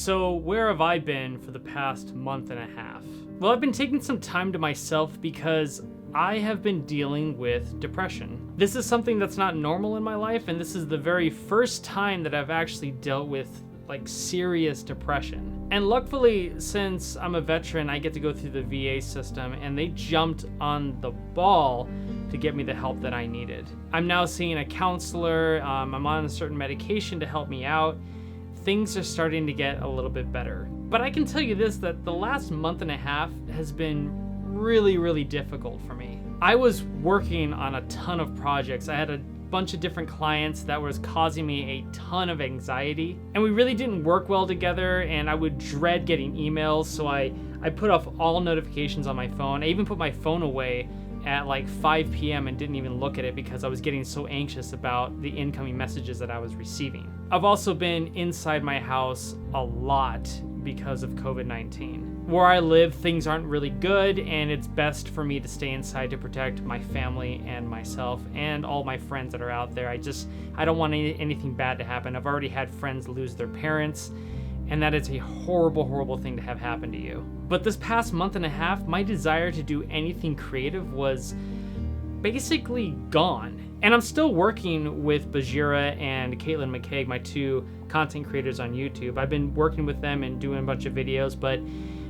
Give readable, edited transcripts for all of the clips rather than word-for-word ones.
So where have I been for the past month and a half? Well, I've been taking some time to myself because I have been dealing with depression. This is something that's not normal in my life, and this is the very first time that I've actually dealt with serious depression. And luckily, since I'm a veteran, I get to go through the VA system, and they jumped on the ball to get me the help that I needed. I'm now seeing a counselor. I'm on a certain medication to help me out. Things are starting to get a little bit better. But I can tell you this, that the last month and a half has been really, really difficult for me. I was working on a ton of projects. I had a bunch of different clients that was causing me a ton of anxiety, and we really didn't work well together, and I would dread getting emails, so I put off all notifications on my phone. I even put my phone away at 5 p.m. and didn't even look at it because I was getting so anxious about the incoming messages that I was receiving. I've also been inside my house a lot because of COVID-19. Where I live, things aren't really good, and it's best for me to stay inside to protect my family and myself and all my friends that are out there. I don't want anything bad to happen. I've already had friends lose their parents, and that is a horrible, horrible thing to have happen to you. But this past month and a half, my desire to do anything creative was basically gone. And I'm still working with Bajira and Caitlin McCaig, my two content creators on YouTube. I've been working with them and doing a bunch of videos, but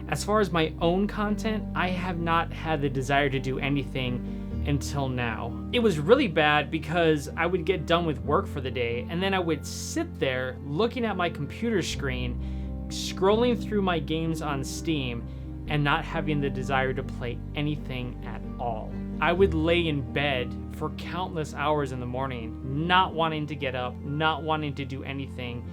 as far as my own content, I have not had the desire to do anything until now. It was really bad because I would get done with work for the day, and then I would sit there looking at my computer screen, scrolling through my games on Steam, and not having the desire to play anything at all. I would lay in bed for countless hours in the morning, not wanting to get up, not wanting to do anything,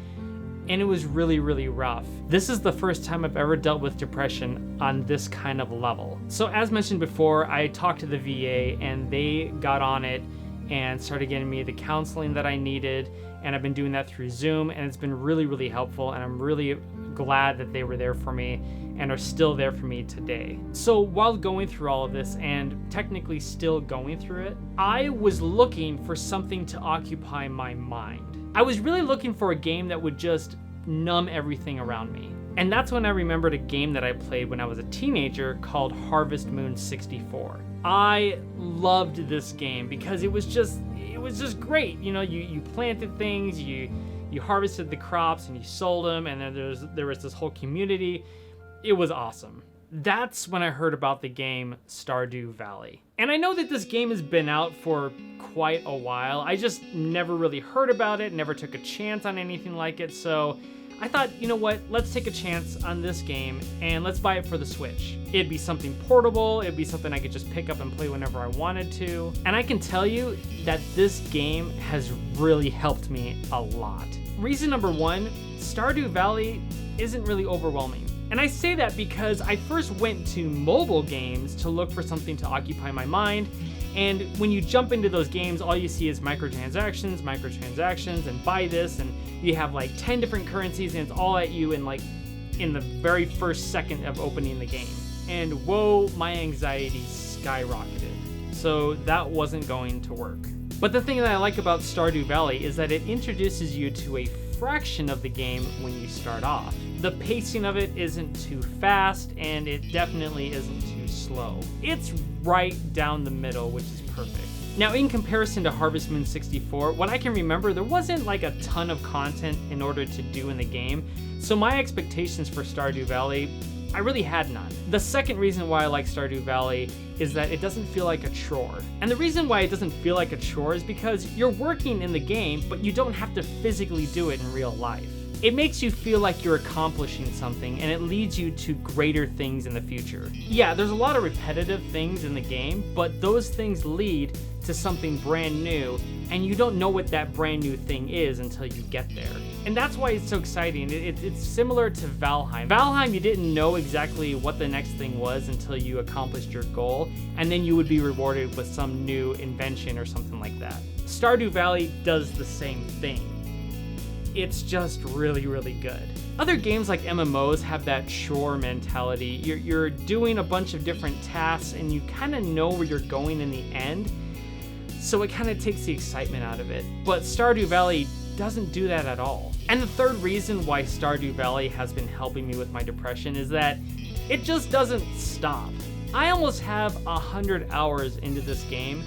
and it was really, really rough. This is the first time I've ever dealt with depression on this kind of level. So as mentioned before, I talked to the VA, and they got on it and started getting me the counseling that I needed, and I've been doing that through Zoom, and it's been really, really helpful, and I'm really glad that they were there for me and are still there for me today. So while going through all of this, and technically still going through it, I was looking for something to occupy my mind. I was really looking for a game that would just numb everything around me. And that's when I remembered a game that I played when I was a teenager called Harvest Moon 64. I loved this game because it was just great. You know, you planted things, you harvested the crops, and you sold them, and then there was this whole community. It was awesome. That's when I heard about the game Stardew Valley. And I know that this game has been out for quite a while. I just never really heard about it, never took a chance on anything like it, so I thought, you know what, let's take a chance on this game and let's buy it for the Switch. It'd be something portable, it'd be something I could just pick up and play whenever I wanted to. And I can tell you that this game has really helped me a lot. Reason number one, Stardew Valley isn't really overwhelming. And I say that because I first went to mobile games to look for something to occupy my mind, and when you jump into those games, all you see is microtransactions, and buy this, and you have 10 different currencies, and it's all at you in the very first second of opening the game. And whoa, my anxiety skyrocketed. So that wasn't going to work. But the thing that I like about Stardew Valley is that it introduces you to a fraction of the game when you start off. The pacing of it isn't too fast, and it definitely isn't too slow. It's right down the middle, which is perfect. Now, in comparison to Harvest Moon 64, what I can remember, there wasn't a ton of content in order to do in the game, so my expectations for Stardew Valley, I really had none. The second reason why I like Stardew Valley is that it doesn't feel like a chore. And the reason why it doesn't feel like a chore is because you're working in the game, but you don't have to physically do it in real life. It makes you feel like you're accomplishing something, and it leads you to greater things in the future. Yeah, there's a lot of repetitive things in the game, but those things lead to something brand new, and you don't know what that brand new thing is until you get there. And that's why it's so exciting. It's similar to Valheim. Valheim, you didn't know exactly what the next thing was until you accomplished your goal, and then you would be rewarded with some new invention or something like that. Stardew Valley does the same thing. It's just really, really good. Other games like MMOs have that chore mentality. You're doing a bunch of different tasks, and you kind of know where you're going in the end, so it kind of takes the excitement out of it. But Stardew Valley doesn't do that at all. And the third reason why Stardew Valley has been helping me with my depression is that it just doesn't stop. I almost have 100 hours into this game,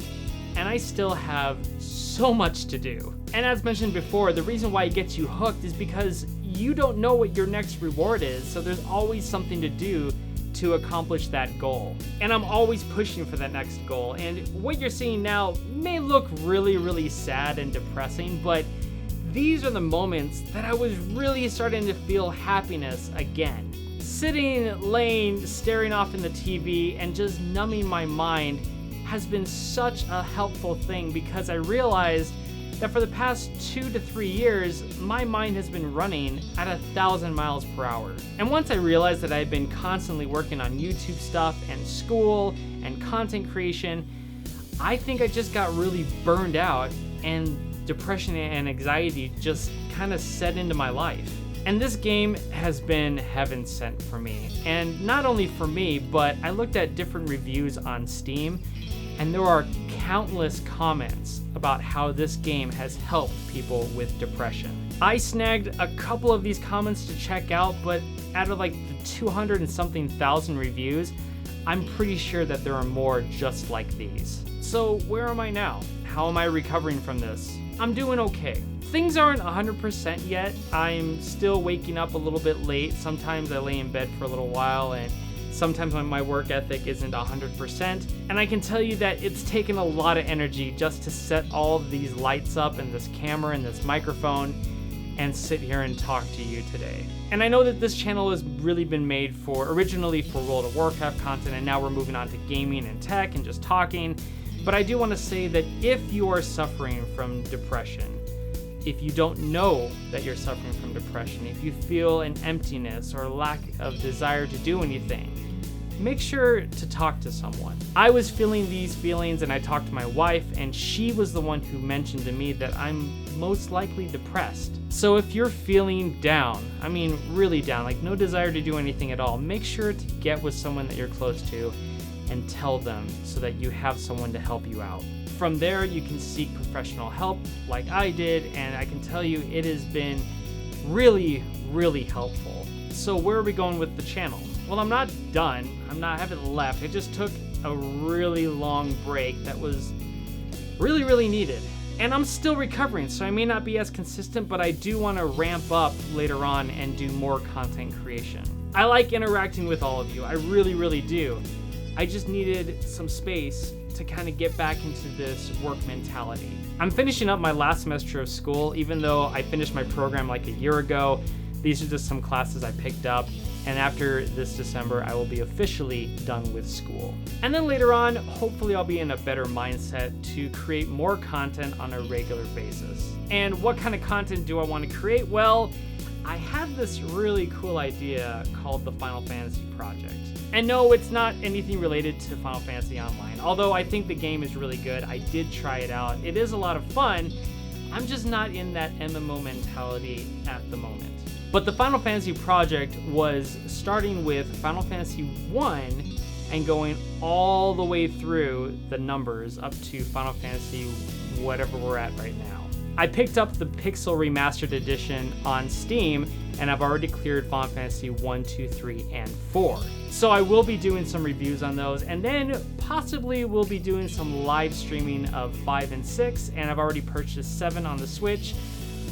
and I still have so much to do. And as mentioned before, the reason why it gets you hooked is because you don't know what your next reward is, so there's always something to do to accomplish that goal. And I'm always pushing for that next goal, and what you're seeing now may look really, really sad and depressing, but these are the moments that I was really starting to feel happiness again. Sitting, laying, staring off in the TV, and just numbing my mind has been such a helpful thing because I realized that for the past 2 to 3 years, my mind has been running at 1,000 miles per hour. And once I realized that I had been constantly working on YouTube stuff and school and content creation, I think I just got really burned out, and depression and anxiety just kind of set into my life. And this game has been heaven sent for me. And not only for me, but I looked at different reviews on Steam, and there are countless comments about how this game has helped people with depression. I snagged a couple of these comments to check out, but out of like the 200 and something thousand reviews, I'm pretty sure that there are more just like these. So where am I now? How am I recovering from this? I'm doing okay. Things aren't 100% yet. I'm still waking up a little bit late. Sometimes I lay in bed for a little while, and sometimes my work ethic isn't 100%. And I can tell you that it's taken a lot of energy just to set all of these lights up and this camera and this microphone and sit here and talk to you today. And I know that this channel has really been made originally for World of Warcraft content, and now we're moving on to gaming and tech and just talking. But I do want to say that if you are suffering from depression, if you don't know that you're suffering from depression, if you feel an emptiness or lack of desire to do anything, make sure to talk to someone. I was feeling these feelings, and I talked to my wife, and she was the one who mentioned to me that I'm most likely depressed. So if you're feeling down, I mean really down, like no desire to do anything at all, make sure to get with someone that you're close to and tell them so that you have someone to help you out. From there, you can seek professional help like I did, and I can tell you it has been really, really helpful. So where are we going with the channel? Well, I'm not done. I haven't left. I just took a really long break that was really, really needed. And I'm still recovering, so I may not be as consistent, but I do want to ramp up later on and do more content creation. I like interacting with all of you. I really, really do. I just needed some space to kind of get back into this work mentality. I'm finishing up my last semester of school, even though I finished my program like a year ago. These are just some classes I picked up, and after this December, I will be officially done with school. And then later on, hopefully I'll be in a better mindset to create more content on a regular basis. And what kind of content do I want to create? Well, I have this really cool idea called the Final Fantasy Project. And no, it's not anything related to Final Fantasy Online. Although I think the game is really good. I did try it out. It is a lot of fun. I'm just not in that MMO mentality at the moment. But the Final Fantasy Project was starting with Final Fantasy 1 and going all the way through the numbers up to Final Fantasy whatever we're at right now. I picked up the Pixel Remastered Edition on Steam, and I've already cleared Final Fantasy 1, 2, 3, and 4. So I will be doing some reviews on those, and then possibly we'll be doing some live streaming of 5 and 6, and I've already purchased 7 on the Switch,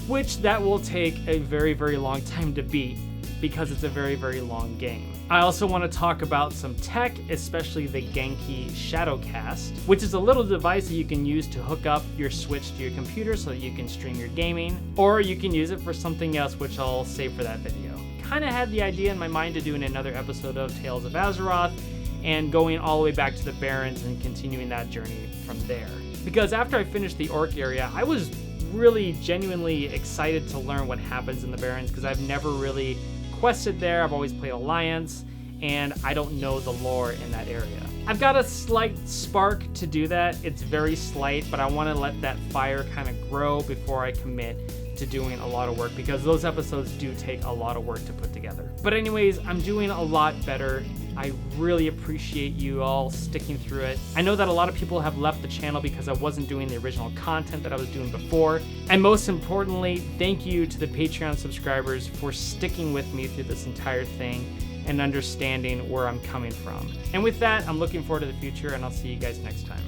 which that will take a very, very long time to beat because it's a very, very long game. I also want to talk about some tech, especially the Genki Shadowcast, which is a little device that you can use to hook up your Switch to your computer so that you can stream your gaming, or you can use it for something else, which I'll save for that video. Kind of had the idea in my mind to doing another episode of Tales of Azeroth and going all the way back to the Barrens and continuing that journey from there. Because after I finished the Orc area, I was really genuinely excited to learn what happens in the Barrens because I've never really quested there. I've always played Alliance, and I don't know the lore in that area. I've got a slight spark to do that. It's very slight, but I want to let that fire kind of grow before I commit to doing a lot of work, because those episodes do take a lot of work to put together. But anyways, I'm doing a lot better. I really appreciate you all sticking through it. I know that a lot of people have left the channel because I wasn't doing the original content that I was doing before. And most importantly, thank you to the Patreon subscribers for sticking with me through this entire thing and understanding where I'm coming from. And with that, I'm looking forward to the future, and I'll see you guys next time.